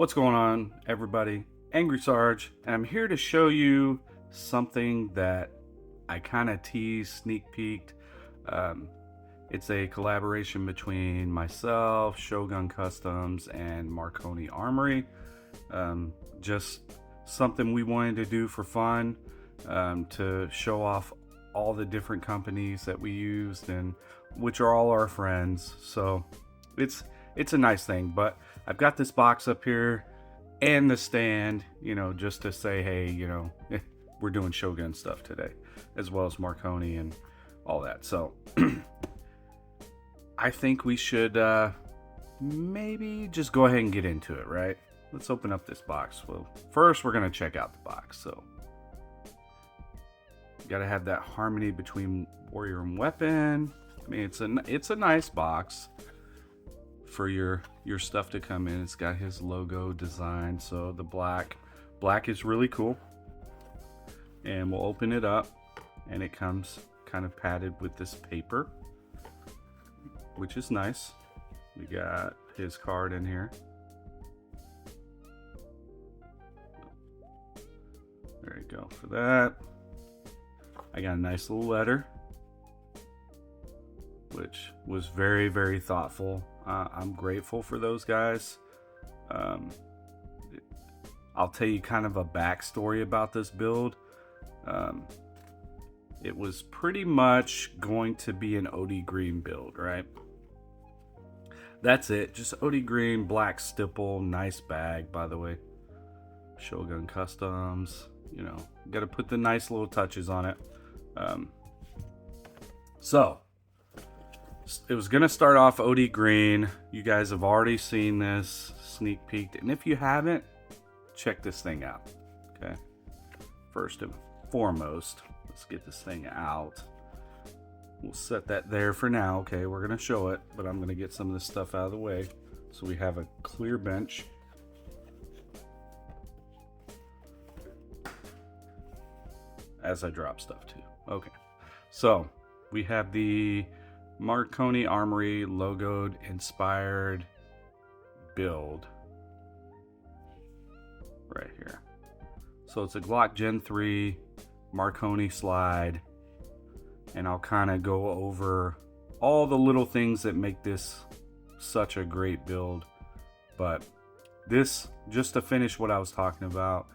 What's going on, everybody? Angry Sarge, and I'm here to show you something that I kind of teased, sneak peeked. It's a collaboration between myself, Shogun Customs, and Marconi Armory. Just something we wanted to do for fun, to show off all the different companies that we used, and which are all our friends. So it's a nice thing. But I've got this box up here and the stand, just to say, hey, we're doing Shogun stuff today, as well as Marconi and all that. So I think we should maybe just go ahead and get into it, right? Let's open up this box. Well, first we're gonna check out the box. So you gotta have that harmony between warrior and weapon. I mean, it's a nice box for your stuff to come in. It's got his logo design, so the black is really cool. And we'll open it up, and it comes kind of padded with this paper, which is nice. We got his card in here. There you go for that. I got a nice little letter, which was very, very thoughtful. I'm grateful for those guys. I'll tell you kind of a backstory about this build. It was pretty much going to be an OD green build, right? That's it, just OD green, black stipple, nice bag, by the way. Shogun Customs, got to put the nice little touches on it. So it was going to start off OD green. You guys have already seen this, sneak peeked. And if you haven't, check this thing out. Okay. First and foremost, let's get this thing out. We'll set that there for now. Okay, we're going to show it, but I'm going to get some of this stuff out of the way so we have a clear bench. As I drop stuff too. Okay. So we have the Marconi Armory logoed inspired build right here. So it's a Glock Gen 3 Marconi slide, and I'll kind of go over all the little things that make this such a great build. But this, just to finish what I was talking about,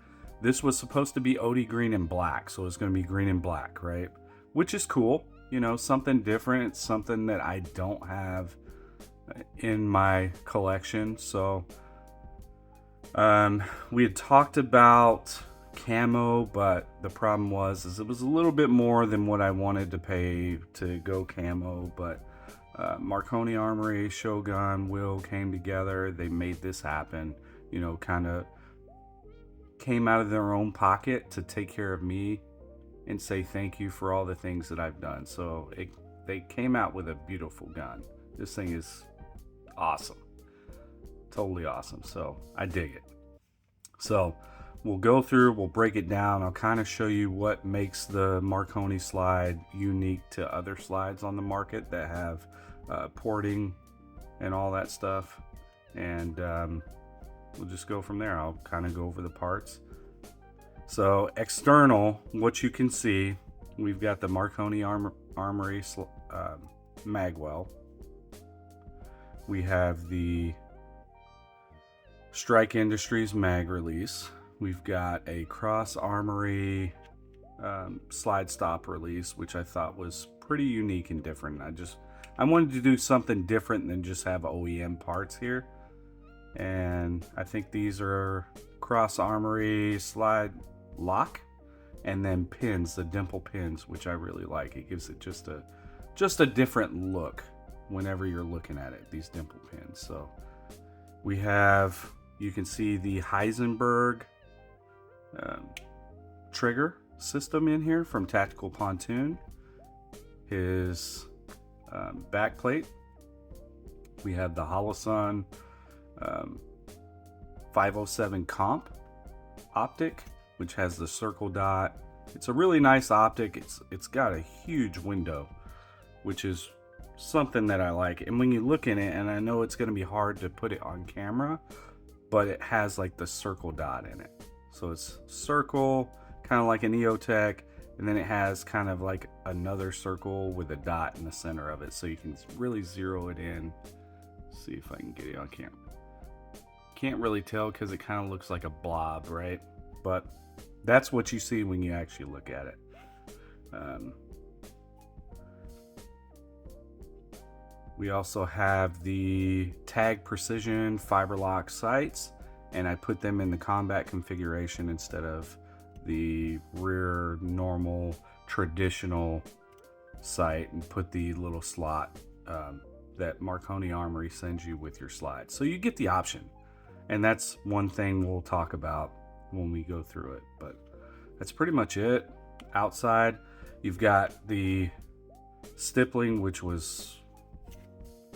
this was supposed to be OD green and black, so it's going to be green and black, right? Which is cool. Something different. It's something that I don't have in my collection. So we had talked about camo, but the problem is it was a little bit more than what I wanted to pay to go camo. But Marconi Armory, Shogun, Will came together. They made this happen. Kind of came out of their own pocket to take care of me and say thank you for all the things that I've done. So they came out with a beautiful gun. This thing is awesome. Totally awesome. So I dig it. So we'll go through, we'll break it down. I'll kind of show you what makes the Marconi slide unique to other slides on the market that have porting and all that stuff. And we'll just go from there. I'll kind of go over the parts. So external, what you can see, we've got the Marconi Armory Magwell. We have the Strike Industries mag release. We've got a Cross Armory slide stop release, which I thought was pretty unique and different. I wanted to do something different than just have OEM parts here. And I think these are Cross Armory slide lock, and then pins, the dimple pins, which I really like. It gives it just a different look whenever you're looking at it, these dimple pins. So we have, you can see the Heisenberg trigger system in here from Tactical Pontoon. His back plate. We have the Holosun 507 comp optic, which has the circle dot. It's a really nice optic. It's got a huge window, which is something that I like. And when you look in it, and I know it's going to be hard to put it on camera, but it has like the circle dot in it. So it's circle, kind of like an EOTech, and then it has kind of like another circle with a dot in the center of it, so you can really zero it in. See if I can get it on camera. Can't really tell because it kind of looks like a blob, right? But that's what you see when you actually look at it. We also have the Tag Precision fiber lock sights, and I put them in the combat configuration instead of the rear normal traditional sight, and put the little slot that Marconi Armory sends you with your slide. So you get the option, and that's one thing we'll talk about when we go through it, but that's pretty much it. Outside, you've got the stippling, which was,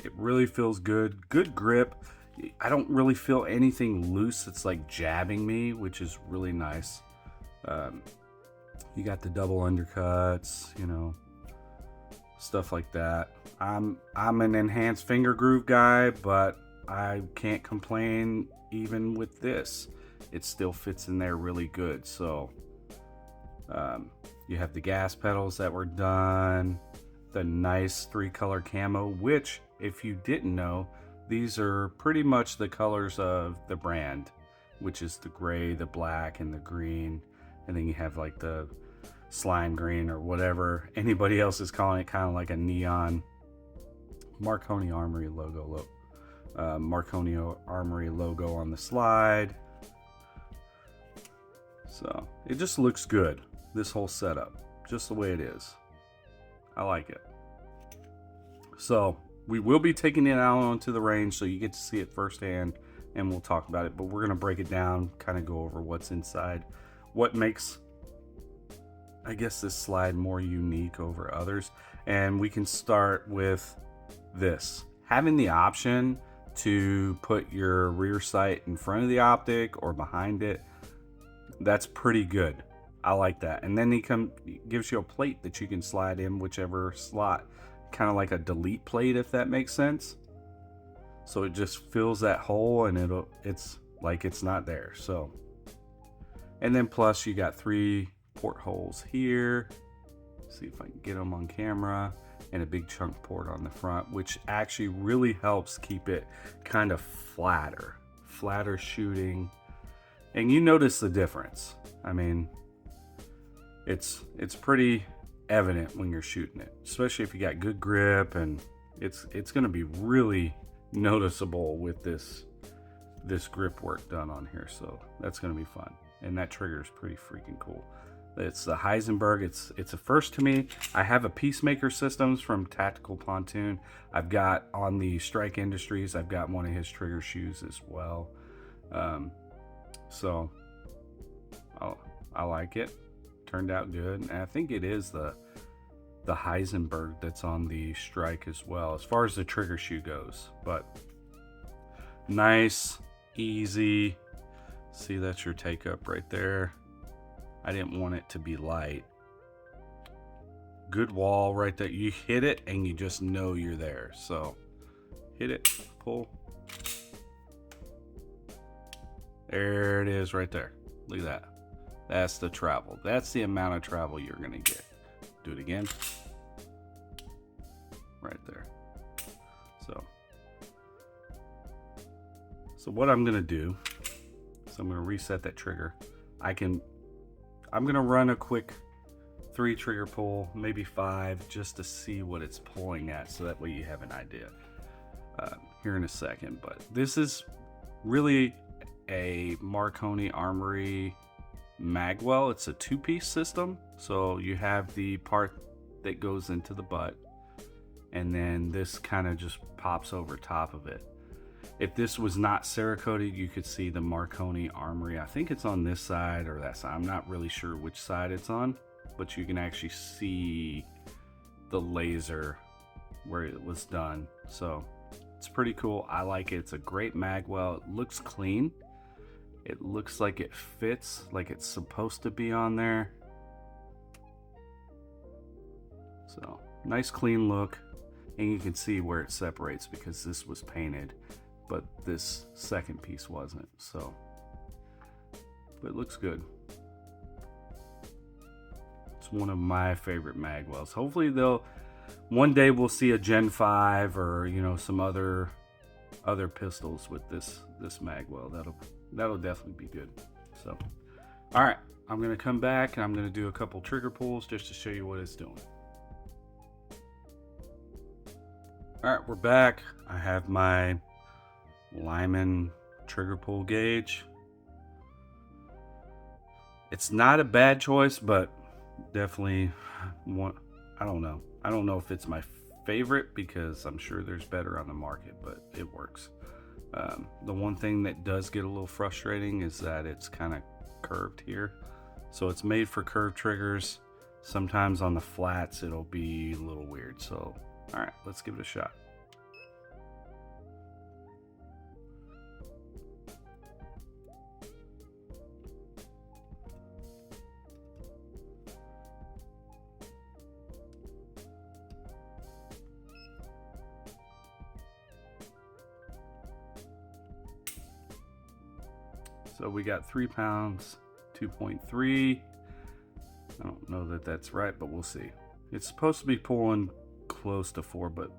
it really feels good. Good grip. I don't really feel anything loose. It's like jabbing me, which is really nice. You got the double undercuts, you know, stuff like that. I'm an enhanced finger groove guy, but I can't complain. Even with this, it still fits in there really good. So you have the gas pedals that were done, the nice 3-color camo, which, if you didn't know, these are pretty much the colors of the brand, which is the gray, the black, and the green. And then you have like the slime green, or whatever anybody else is calling it, kind of like a neon Marconi Armory logo. Marconi Armory logo on the slide. So it just looks good, this whole setup, just the way it is. I like it. So we will be taking it out onto the range, so you get to see it firsthand, and we'll talk about it. But we're going to break it down, kind of go over what's inside, what makes, I guess, this slide more unique over others. And we can start with this. Having the option to put your rear sight in front of the optic or behind it, that's pretty good. I like that. And then he gives you a plate that you can slide in whichever slot, kind of like a delete plate, if that makes sense. So it just fills that hole, and it's like it's not there. So, and then plus you got 3 portholes here. See if I can get them on camera, and a big chunk port on the front, which actually really helps keep it kind of flatter shooting. And you notice the difference. I mean, it's pretty evident when you're shooting it, especially if you got good grip, and it's going to be really noticeable with this grip work done on here. So that's going to be fun, and that trigger is pretty freaking cool. It's the Heisenberg. It's a first to me. I have a Peacemaker Systems from Tactical Pontoon. I've got on the Strike Industries, I've got one of his trigger shoes as well. So I like it. Turned out good, and I think it is the Heisenberg that's on the Strike as well, as far as the trigger shoe goes. But nice, easy. See, that's your take up right there. I didn't want it to be light. Good wall right there. You hit it and you just know you're there. So hit it, pull. There it is right there. Look at that. That's the travel. That's the amount of travel you're going to get. Do it again. Right there. So what I'm going to do is I'm going to reset that trigger. I'm going to run a quick 3 trigger pull, maybe 5, just to see what it's pulling at, so that way you have an idea here in a second. But this is really a Marconi Armory Magwell. It's a 2-piece system. So you have the part that goes into the butt, and then this kind of just pops over top of it. If this was not Cerakoted, you could see the Marconi Armory. I think it's on this side or that side. I'm not really sure which side it's on, but you can actually see the laser where it was done. So it's pretty cool. I like it. It's a great Magwell. It looks clean. It looks like it fits like it's supposed to be on there. So nice clean look. And you can see where it separates because this was painted. but this second piece wasn't. So, but it looks good. It's one of my favorite Magwells. Hopefully one day we'll see a Gen 5 or, you know, some other pistols with this Magwell. That'll definitely be good. So, all right, I'm gonna come back and I'm gonna do a couple trigger pulls just to show you what it's doing. All right, we're back. I have my Lyman trigger pull gauge. It's not a bad choice, but definitely one. I don't know if it's my favorite, because I'm sure there's better on the market, but it works. The one thing that does get a little frustrating is that it's kind of curved here. So it's made for curved triggers. Sometimes on the flats it'll be a little weird. So, all right, let's give it a shot. So we got 3 pounds, 2.3. I don't know that that's right, but we'll see. It's supposed to be pulling close to 4, but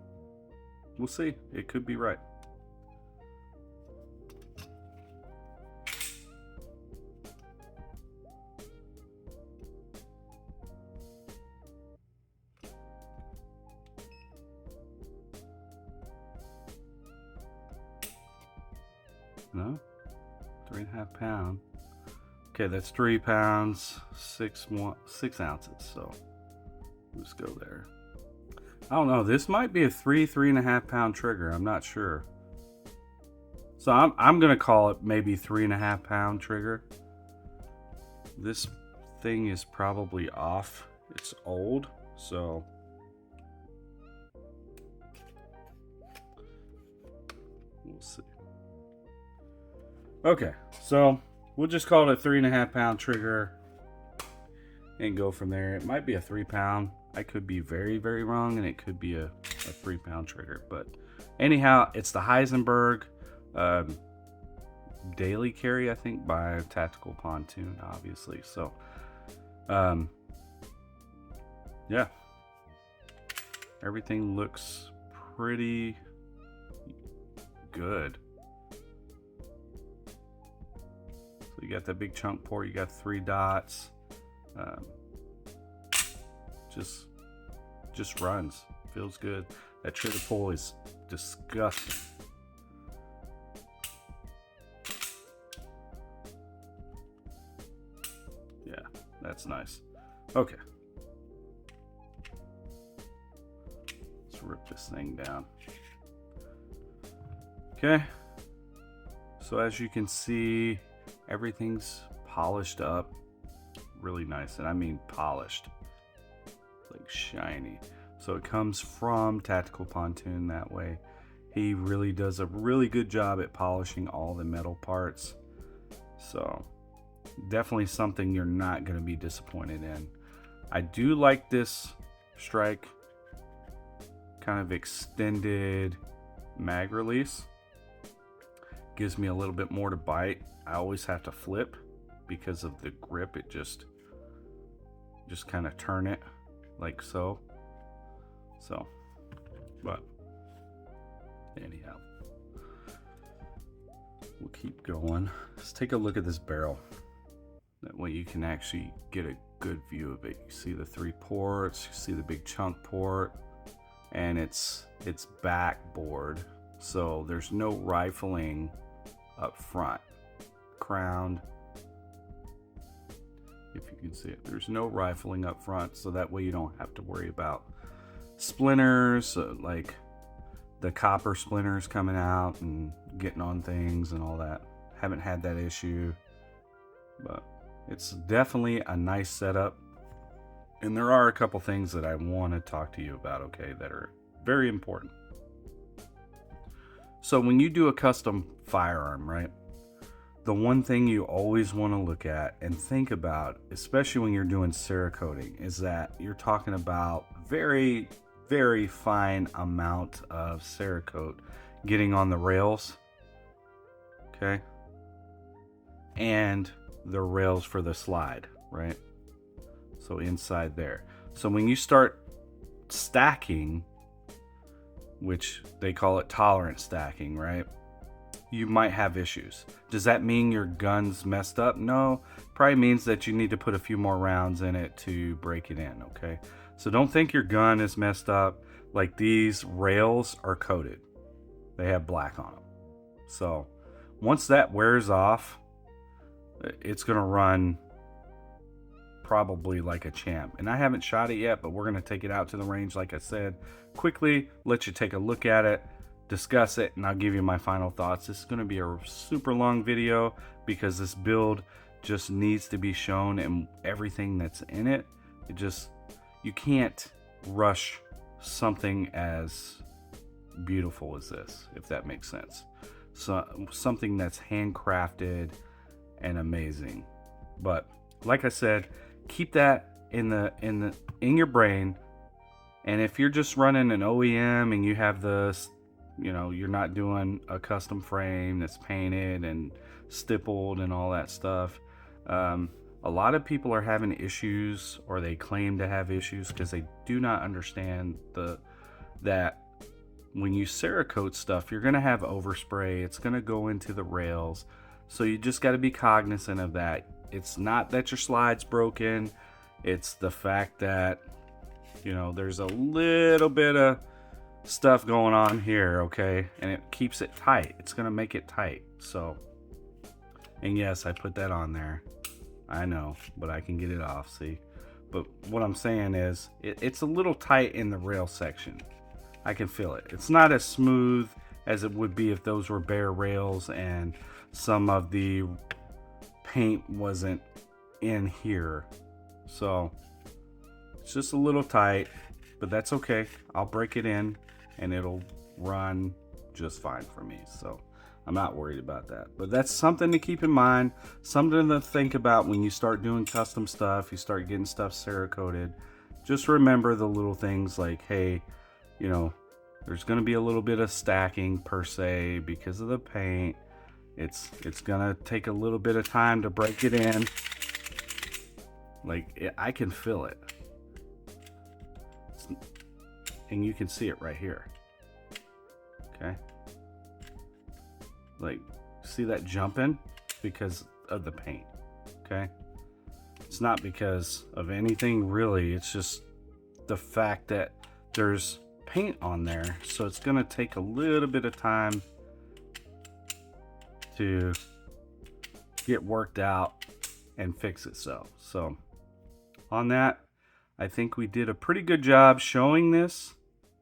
we'll see. It could be right. No? 3.5 pounds. Okay, that's 3 pounds, 6 ounces. So let's go there. I don't know. This might be a 3.5 pound trigger. I'm not sure. So I'm gonna call it maybe 3.5 pound trigger. This thing is probably off. It's old, so we'll see. Okay, so we'll just call it a 3.5 pound trigger and go from there. It might be a 3 pound. I could be very, very wrong, and it could be a 3 pound trigger. But anyhow, it's the Heisenberg daily carry, I think, by Tactical Pontoon, obviously. So, yeah, everything looks pretty good. So you got that big chunk port, you got 3 dots. Just runs, feels good. That trigger pull is disgusting. Yeah, that's nice. Okay, let's rip this thing down. Okay, so as you can see, everything's polished up really nice, and I mean polished, like shiny. So it comes from Tactical Pontoon that way. He really does a really good job at polishing all the metal parts. So definitely something you're not going to be disappointed in. I do like this strike kind of extended mag release. Gives me a little bit more to bite. I always have to flip because of the grip. It just kind of turn it like so. So, but anyhow, we'll keep going. Let's take a look at this barrel. That way you can actually get a good view of it. You see the 3 ports, you see the big chunk port, and it's backboard. So there's no rifling up front. Crowned, if you can see it, there's no rifling up front, so that way you don't have to worry about splinters, like the copper splinters coming out and getting on things and all that. Haven't had that issue, but it's definitely a nice setup. And there are a couple things that I want to talk to you about, okay, that are very important. So when you do a custom firearm, right, the one thing you always want to look at and think about, especially when you're doing Cerakoting, is that you're talking about very, very fine amount of Cerakote getting on the rails okay? And the rails for the slide, right? So inside there. So when you start stacking, which they call it tolerance stacking, right? You might have issues. Does that mean your gun's messed up? No, probably means that you need to put a few more rounds in it to break it in, okay? So don't think your gun is messed up. Like, these rails are coated. They have black on them. So once that wears off, it's gonna run probably like a champ. And I haven't shot it yet, but we're gonna take it out to the range, like I said, quickly, let you take a look at it, discuss it, and I'll give you my final thoughts. This is gonna be a super long video because this build just needs to be shown and everything that's in it. You can't rush something as beautiful as this, if that makes sense. So something that's handcrafted and amazing. But like I said, keep that in your brain. And if you're just running an OEM and you have this, you know, you're not doing a custom frame that's painted and stippled and all that stuff, a lot of people are having issues, or they claim to have issues, because they do not understand that when you Cerakote stuff, you're going to have overspray. It's going to go into the rails. So you just got to be cognizant of that. It's not that your slide's broken. It's the fact that, you know, there's a little bit of stuff going on here, okay? And it keeps it tight. It's going to make it tight. So, and yes, I put that on there. I know, but I can get it off, see? But what I'm saying is, it's a little tight in the rail section. I can feel it. It's not as smooth as it would be if those were bare rails and some of the paint wasn't in here. So it's just a little tight, but that's okay. I'll break it in and it'll run just fine for me. So I'm not worried about that. But that's something to keep in mind, something to think about when you start doing custom stuff, you start getting stuff Cerakoted. Just remember the little things like, hey, you know, there's going to be a little bit of stacking per se because of the paint. It's going to take a little bit of time to break it in. Like, I can feel it. And you can see it right here. Okay. Like, see that jumping? Because of the paint. Okay. It's not because of anything really. It's just the fact that there's paint on there, so it's gonna take a little bit of time to get worked out and fix itself. So on that, I think we did a pretty good job showing this.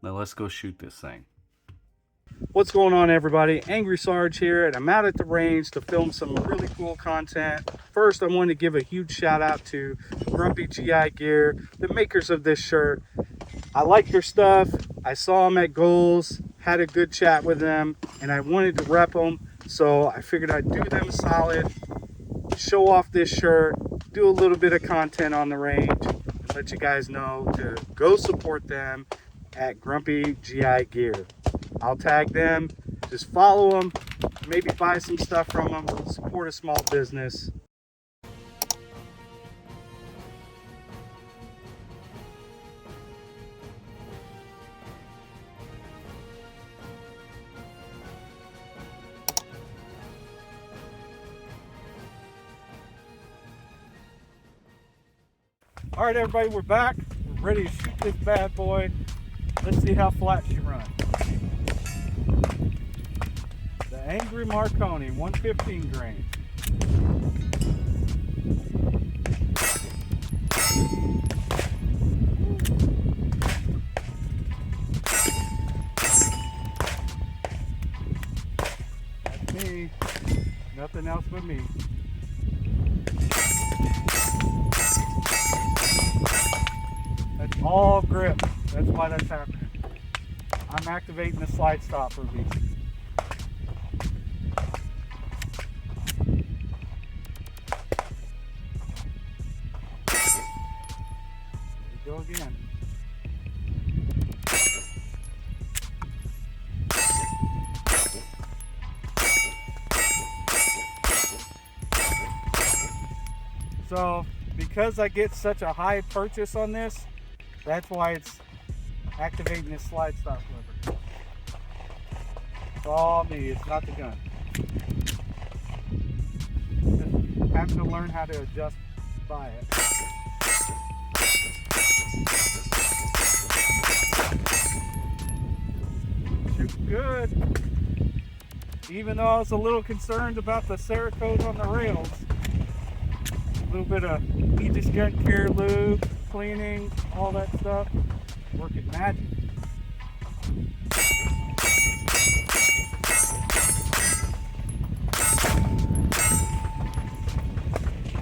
Now let's go shoot this thing. What's going on, everybody? Angry Sarge here, and I'm out at the range to film some really cool content. First, I want to give a huge shout out to Grumpy GI Gear, the makers of this shirt. I like their stuff. I saw them at Goals, had a good chat with them, and I wanted to rep them. So I figured I'd do them solid, show off this shirt, do a little bit of content on the range, and let you guys know to go support them at Grumpy GI Gear. I'll tag them, just follow them, maybe buy some stuff from them, support a small business. All right, everybody, we're back. We're ready to shoot this bad boy. Let's see how flat she runs. The Angry Marconi 115 grain. That's me. Nothing else but me. That's all grip. That's why that's happening. I'm activating the slide stop for me. Here we go again. So because I get such a high purchase on this, that's why it's activating this slide stop lever. It's all me, it's not the gun. Just having to learn how to adjust by it. Shoots good. Even though I was a little concerned about the Cerakote on the rails. A little bit of Aegis gun care lube, cleaning, all that stuff. Working magic.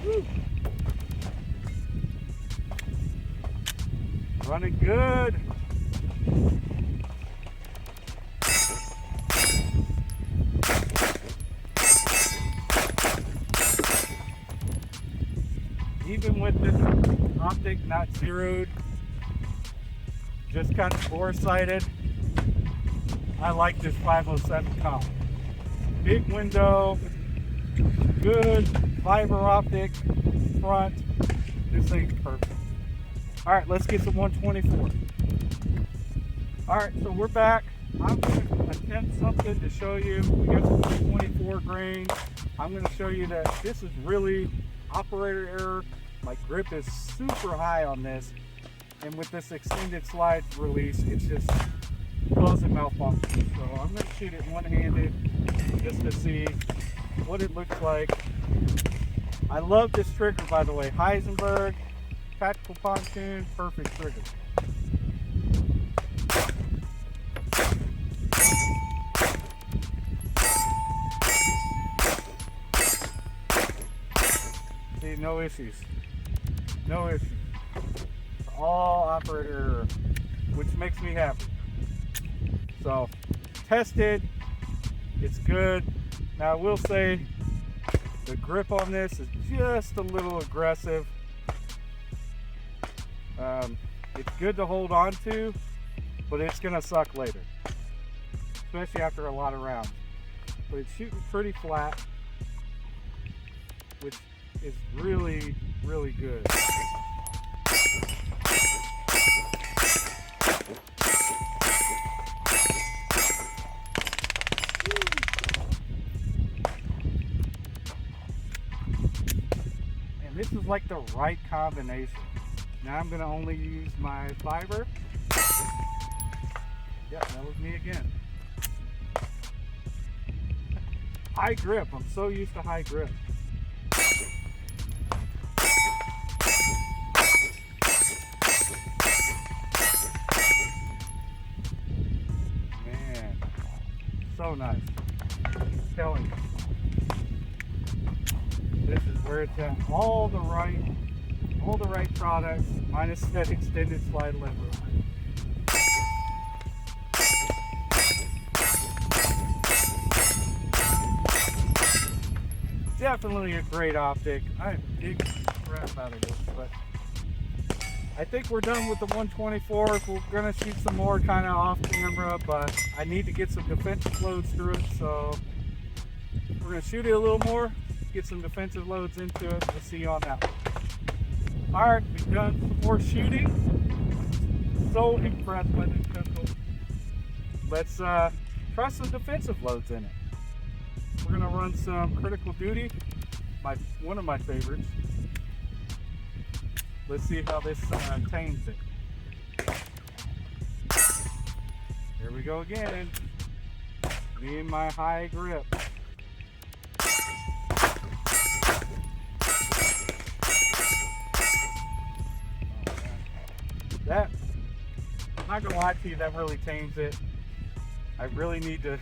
Woo. Running good. Even with this optic not zeroed, just kind of four-sided, I like this 507 comp. Big window, good fiber optic front. This thing's perfect. All right, let's get some 124. All right, so we're back. I'm going to attempt something to show you. We got some 124 grain. I'm going to show you that this is really operator error. My grip is super high on this, and with this extended slide release, it's just causing malfunction. So I'm going to shoot it one-handed just to see what it looks like. I love this trigger, by the way. Heisenberg, tactical pontoon, perfect trigger. See, no issues. No issues. It's all operator error, which makes me happy. So, tested. It's good. Now, I will say the grip on this is just a little aggressive. It's good to hold on to, but it's going to suck later, especially after a lot of rounds. But it's shooting pretty flat, which is really, really good. And this is like the right combination. Now I'm going to only use my fiber. Yep, that was me again. High grip. I'm so used to high grip. Man, so nice. I'm telling you. This is where it's at. All the right products, minus that extended slide lever. Definitely a great optic. I dig the crap out of this, but I think we're done with the 124. We're gonna shoot some more kind of off camera, but I need to get some defensive loads through it, so we're gonna shoot it a little more, get some defensive loads into it. We'll see you on that one. All right, we've done some more shooting. So impressed by this pistol. Let's try some defensive loads in it. We're gonna run some critical duty, one of my favorites. Let's see how this tames it. Here we go again. Me and my high grip. That, I'm not gonna lie to you, that really tames it. I really need to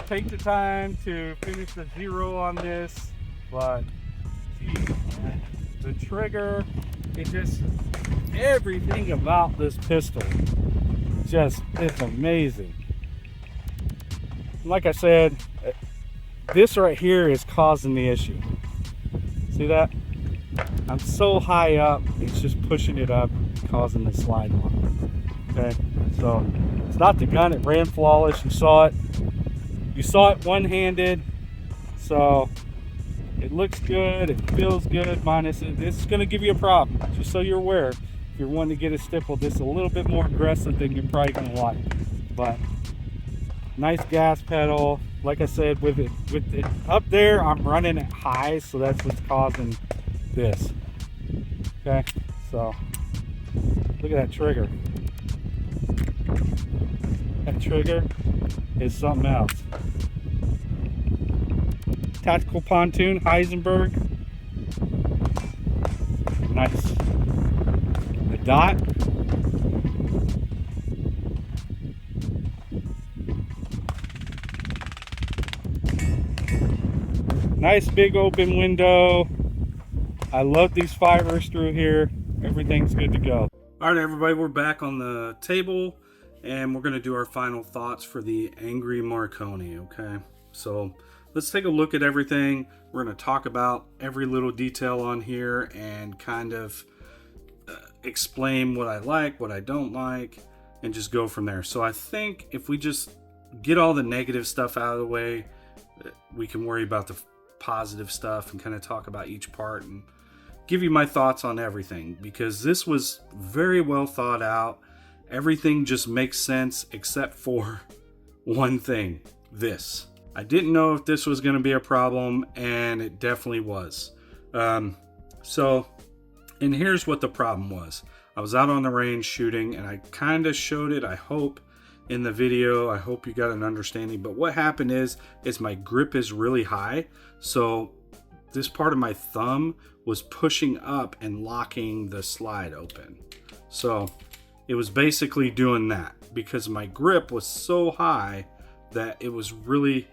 take the time to finish the zero on this, but geez, the trigger, everything about this pistol it's amazing. Like I said, this right here is causing the issue. See that? I'm so high up, it's just pushing it up, causing the slide on. Okay, so it's not the gun, it ran flawless. You saw it one-handed, so It looks good, it feels good, minus it's going to give you a problem, just so you're aware. If you're wanting to get a stipple that's a little bit more aggressive than you're probably going to like. But nice gas pedal. Like I said, with it up there, I'm running it high, so that's what's causing this. Okay, so look at that trigger. That trigger is something else. Tactical Pontoon, Heisenberg. Nice. The dot. Nice big open window. I love these fibers through here. Everything's good to go. All right, everybody, we're back on the table, and we're going to do our final thoughts for the Angry Marconi, okay? So let's take a look at everything. We're going to talk about every little detail on here and kind of explain what I like, what I don't like, and just go from there. So I think if we just get all the negative stuff out of the way, we can worry about the positive stuff and kind of talk about each part and give you my thoughts on everything, because this was very well thought out. Everything just makes sense except for one thing, this. I didn't know if this was going to be a problem, and it definitely was. And here's what the problem was. I was out on the range shooting, and I kind of showed it, I hope, in the video. I hope you got an understanding. But what happened is my grip is really high, so this part of my thumb was pushing up and locking the slide open. So it was basically doing that because my grip was so high that it was really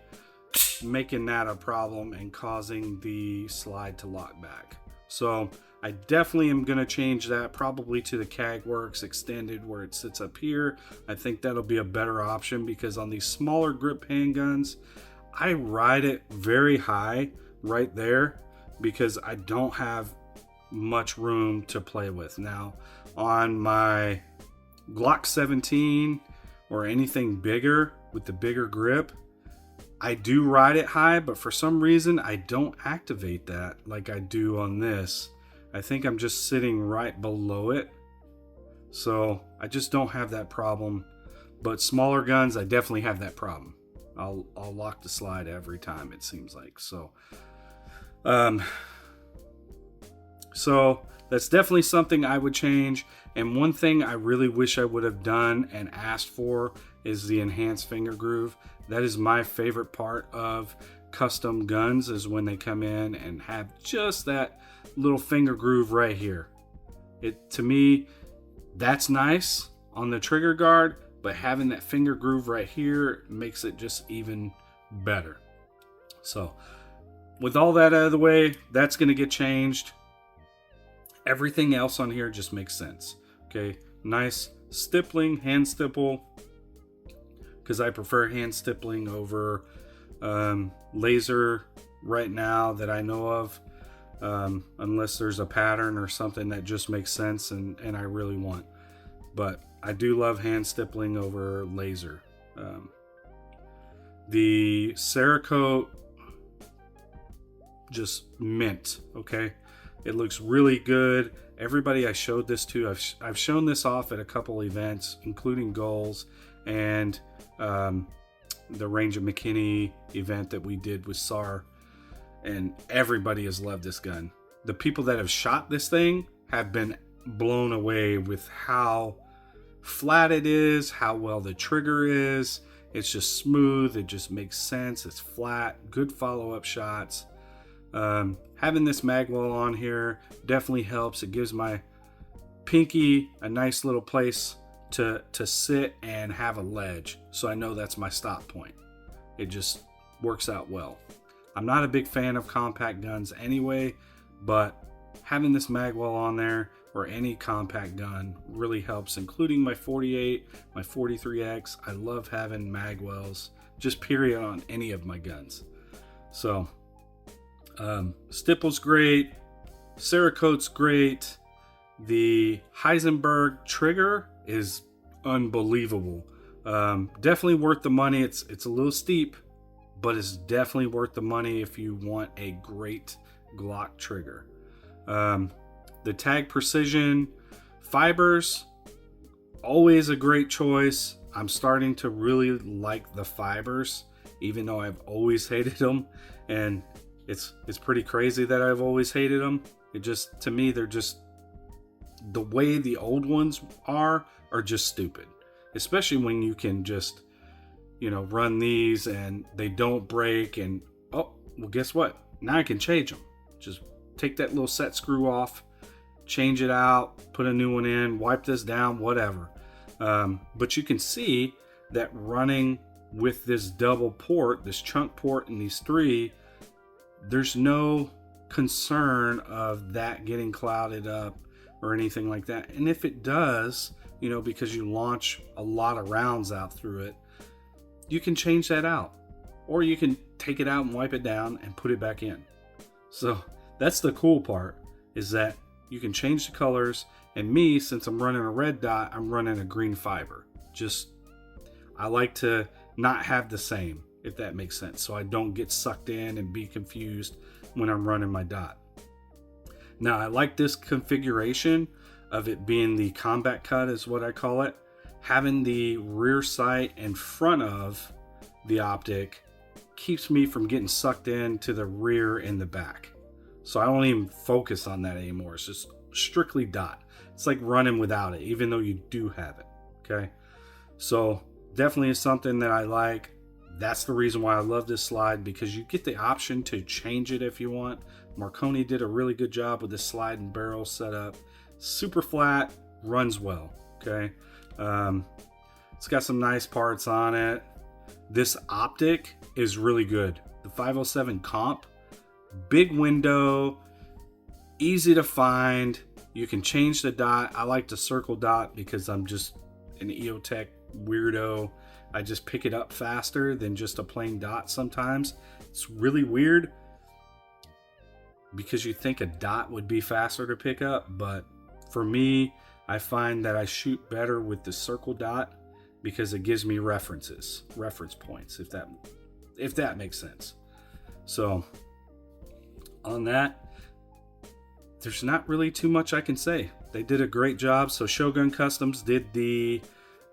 making that a problem and causing the slide to lock back. So I definitely am going to change that, probably to the CAGWorks extended where it sits up here. I think that'll be a better option, because on these smaller grip handguns, I ride it very high right there because I don't have much room to play with. Now on my Glock 17 or anything bigger with the bigger grip, I do ride it high, but for some reason I don't activate that like I do on this. I think I'm just sitting right below it, so I just don't have that problem. But smaller guns, I definitely have that problem. I'll lock the slide every time, it seems like. So that's definitely something I would change. And one thing I really wish I would have done and asked for is the enhanced finger groove. That is my favorite part of custom guns, is when they come in and have just that little finger groove right here. To me, that's nice on the trigger guard, but having that finger groove right here makes it just even better. So with all that out of the way, that's going to get changed. Everything else on here just makes sense. Okay, nice stippling, hand stipple, because I prefer hand stippling over laser right now that I know of, unless there's a pattern or something that just makes sense and I really want. But I do love hand stippling over laser. The Cerakote, just mint. Okay, it looks really good. Everybody I showed this to, I've shown this off at a couple events, including Goals and the Range of McKinney event that we did with SAR, and everybody has loved this gun. The people that have shot this thing have been blown away with how flat it is, how well the trigger is. It's just smooth, it just makes sense, it's flat, good follow-up shots. Having this Magwell on here definitely helps. It gives my pinky a nice little place to sit and have a ledge, so I know that's my stop point. It just works out well. I'm not a big fan of compact guns anyway, but having this Magwell on there, or any compact gun, really helps, including my 48, my 43X. I love having Magwells, just period, on any of my guns. So Stipple's great, Cerakote's great, the Heisenberg trigger is unbelievable. Definitely worth the money. It's a little steep, but it's definitely worth the money if you want a great Glock trigger. The tag precision fibers, always a great choice. I'm starting to really like the fibers, even though I've always hated them, and it's pretty crazy that I've always hated them. It just, to me, they're just, the way the old ones are just stupid, especially when you can just, you know, run these and they don't break, and oh, well, guess what? Now I can change them. Just take that little set screw off, change it out, put a new one in, wipe this down, whatever. But you can see that running with this double port, this chunk port, and these three, there's no concern of that getting clouded up or anything like that. And if it does, you know, because you launch a lot of rounds out through it, you can change that out, or you can take it out and wipe it down and put it back in. So that's the cool part, is that you can change the colors. And me, since I'm running a red dot, I'm running a green fiber. Just, I like to not have the same, if that makes sense, so I don't get sucked in and be confused when I'm running my dot. Now, I like this configuration of it being the combat cut, is what I call it. Having the rear sight in front of the optic keeps me from getting sucked into the rear and the back. So I don't even focus on that anymore. It's just strictly dot. It's like running without it, even though you do have it. Okay. So definitely is something that I like. That's the reason why I love this slide, because you get the option to change it if you want. Marconi did a really good job with the slide and barrel setup. Super flat, runs well. Okay. It's got some nice parts on it. This optic is really good. The 507 comp, big window, easy to find. You can change the dot. I like the circle dot because I'm just an EOTech weirdo. I just pick it up faster than just a plain dot sometimes. It's really weird because you think a dot would be faster to pick up, but for me, I find that I shoot better with the circle dot because it gives me reference points, if that makes sense. So on that, there's not really too much I can say. They did a great job. So Shogun Customs did the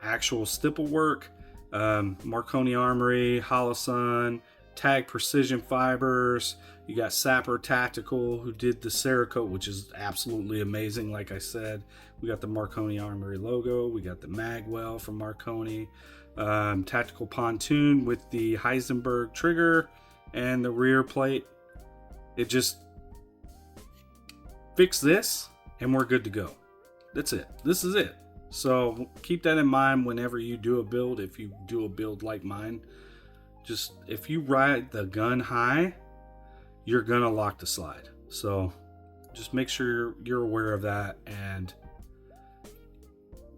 actual stipple work. Marconi Armory, Holosun, Tag Precision Fibers. You got Sapper Tactical, who did the Cerakote, which is absolutely amazing. Like I said, we got the Marconi Armory logo. We got the Magwell from Marconi. Tactical Pontoon with the Heisenberg trigger and the rear plate. It just fix this and we're good to go. That's it. This is it. So keep that in mind whenever you do a build. If you do a build like mine, just if you ride the gun high, you're gonna lock the slide. So just make sure you're aware of that. And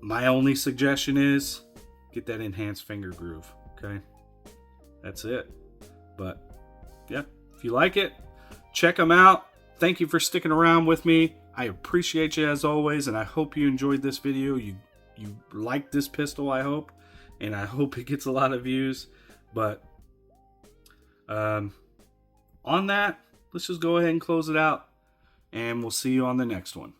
my only suggestion is get that enhanced finger groove. Okay, that's it. But yeah, if you like it, check them out. Thank you for sticking around with me. I appreciate you as always, and I hope you enjoyed this video. You liked this pistol, I hope, and I hope it gets a lot of views. But on that, let's just go ahead and close it out, and we'll see you on the next one.